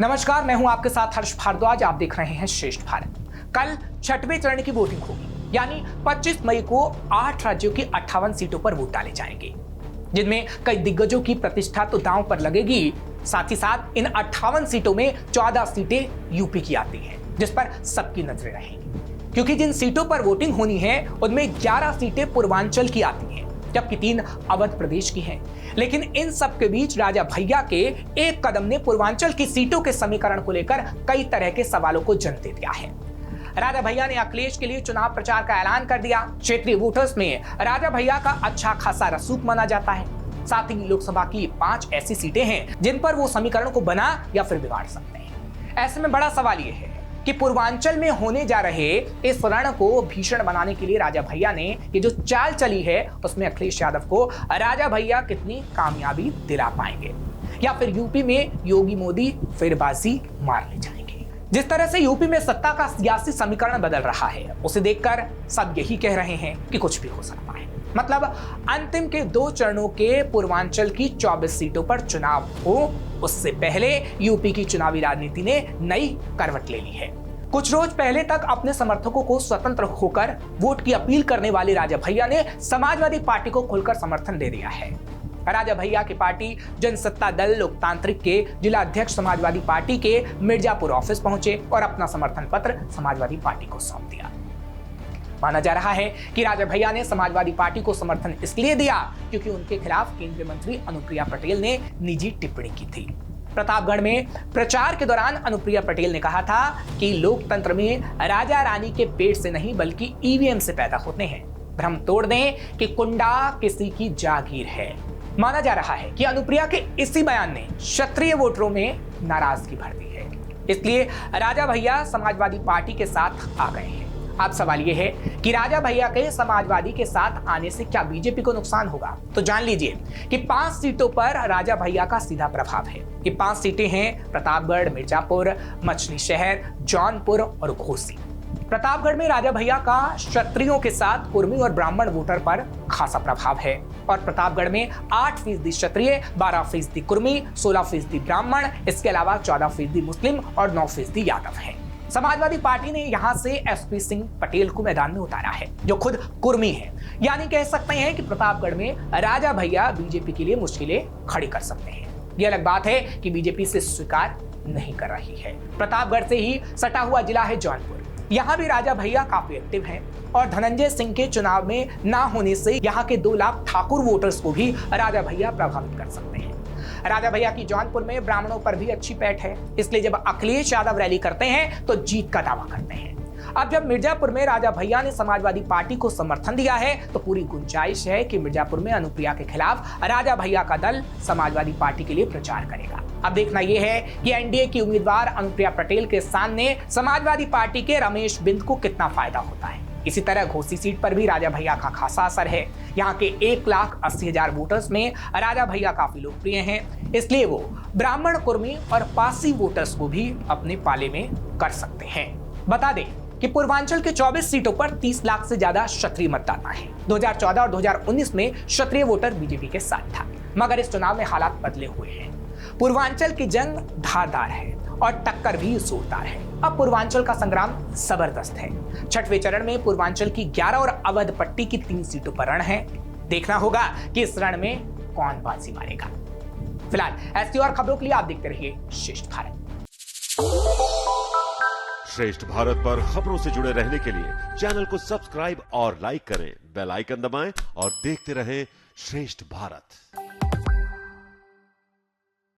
नमस्कार, मैं हूं आपके साथ हर्ष भारद्वाज। आप देख रहे हैं श्रेष्ठ भारत। कल छठवें चरण की वोटिंग होगी, यानी 25 मई को 8 राज्यों की 58 सीटों पर वोट डाले जाएंगे, जिनमें कई दिग्गजों की प्रतिष्ठा तो दांव पर लगेगी। साथ ही साथ इन 58 सीटों में 14 सीटें यूपी की आती हैं, जिस पर सबकी नजरें रहेंगी, क्योंकि जिन सीटों पर वोटिंग होनी है उनमें 11 सीटें पूर्वांचल की आती हैं, जबकि 3 अवध प्रदेश की हैं। लेकिन इन सब के बीच राजा भैया के एक कदम ने पूर्वांचल की सीटों के समीकरण को लेकर कई तरह के सवालों को जन्म दे दिया है। राजा भैया ने अखिलेश के लिए चुनाव प्रचार का ऐलान कर दिया। क्षेत्रीय वोटर्स में राजा भैया का अच्छा खासा रसूख माना जाता है। साथ ही लोकसभा की 5 ऐसी सीटें हैं जिन पर वो समीकरण को बना या फिर बिगाड़ सकते हैं। ऐसे में बड़ा सवाल यह है कि पूर्वांचल में होने जा रहे इस रण को भीषण बनाने के लिए राजा भैया ने ये जो चाल चली है, उसमें अखिलेश यादव को राजा भैया कितनी कामयाबी दिला पाएंगे, या फिर यूपी में योगी मोदी फिर बाजी मार ले जाएंगे। जिस तरह से यूपी में सत्ता का सियासी समीकरण बदल रहा है, उसे देखकर सब यही कह रहे हैं कि कुछ भी हो सकता है। मतलब अंतिम के 2 चरणों के पूर्वांचल की 24 सीटों पर चुनाव हो, उससे पहले यूपी की चुनावी राजनीति ने नई करवट ले ली है। कुछ रोज पहले तक अपने समर्थकों को स्वतंत्र होकर वोट की अपील करने वाले राजा भैया ने समाजवादी पार्टी को खुलकर समर्थन दे दिया है। राजा भैया की पार्टी जनसत्ता दल लोकतांत्रिक के जिला अध्यक्ष समाजवादी पार्टी के मिर्जापुर ऑफिस पहुंचे और अपना समर्थन पत्र समाजवादी पार्टी को सौंप दिया। माना जा रहा है कि राजा भैया ने समाजवादी पार्टी को समर्थन इसलिए दिया क्योंकि उनके खिलाफ केंद्रीय मंत्री अनुप्रिया पटेल ने निजी टिप्पणी की थी। प्रतापगढ़ में प्रचार के दौरान अनुप्रिया पटेल ने कहा था कि लोकतंत्र में राजा रानी के पेट से नहीं बल्कि ईवीएम से पैदा होते हैं। भ्रम तोड़ दें कि कुंडा किसी की जागीर है। माना जा रहा है कि अनुप्रिया के इसी बयान ने क्षत्रिय वोटरों में नाराजगी भर दी है, इसलिए राजा भैया समाजवादी पार्टी के साथ आ गए हैं। अब सवाल यह है कि राजा भैया के समाजवादी के साथ आने से क्या बीजेपी को नुकसान होगा? तो जान लीजिए कि 5 सीटों पर राजा भैया का सीधा प्रभाव है। ये 5 सीटें हैं प्रतापगढ़, मिर्जापुर, मछली शहर, जौनपुर और घोसी। प्रतापगढ़ में राजा भैया का क्षत्रियों के साथ कुर्मी और ब्राह्मण वोटर पर खासा प्रभाव है और प्रतापगढ़ में 8% क्षत्रिय, 12% कुर्मी, 16% ब्राह्मण, इसके अलावा 14% मुस्लिम और 9% यादव हैं। समाजवादी पार्टी ने यहां से एसपी सिंह पटेल को मैदान में उतारा है, जो खुद कुर्मी है। यानी कह सकते हैं कि प्रतापगढ़ में राजा भैया बीजेपी के लिए मुश्किलें खड़ी कर सकते हैं। यह अलग बात है कि बीजेपी से स्वीकार नहीं कर रही है। प्रतापगढ़ से ही सटा हुआ जिला है जौनपुर। यहाँ भी राजा भैया काफी एक्टिव हैं और धनंजय सिंह के चुनाव में ना होने से यहाँ के 2 लाख ठाकुर वोटर्स को भी राजा भैया प्रभावित कर सकते हैं। राजा भैया की जौनपुर में ब्राह्मणों पर भी अच्छी पैठ है, इसलिए जब अखिलेश यादव रैली करते हैं तो जीत का दावा करते हैं। अब जब मिर्जापुर में राजा भैया ने समाजवादी पार्टी को समर्थन दिया है तो पूरी गुंजाइश है कि मिर्जापुर में अनुप्रिया के खिलाफ राजा भैया का दल समाजवादी पार्टी के लिए प्रचार करेगा। अब देखना यह है कि एनडीए की उम्मीदवार अनुप्रिया पटेल के सामने समाजवादी पार्टी के रमेश बिंद को कितना फायदा होता है। इसी तरह घोसी सीट पर भी राजा भैया का खासा असर है। यहाँ के 1,80,000 वोटर्स में राजा भैया काफी लोकप्रिय हैं, इसलिए वो ब्राह्मण, कुर्मी और पासी वोटर्स को भी अपने पाले में कर सकते हैं। बता दें कि पूर्वांचल के 24 सीटों पर 30 लाख से ज्यादा क्षत्रिय मतदाता हैं। 2014 और 2019 में क्षत्रिय वोटर बीजेपी के साथ था, मगर इस चुनाव में हालात बदले हुए हैं। पूर्वांचल की जंग धारदार है और टक्कर भी जोरदार है। अब पूर्वांचल का संग्राम जबरदस्त है। छठवें चरण में पूर्वांचल की 11 और अवध पट्टी की 3 सीटों पर रण है। देखना होगा कि इस रण में कौन बाजी मारेगा। फिलहाल ऐसी और खबरों के लिए आप देखते रहिए श्रेष्ठ भारत। श्रेष्ठ भारत पर खबरों से जुड़े रहने के लिए चैनल को सब्सक्राइब और लाइक करें, बेल आइकन दबाएं और देखते रहें श्रेष्ठ भारत।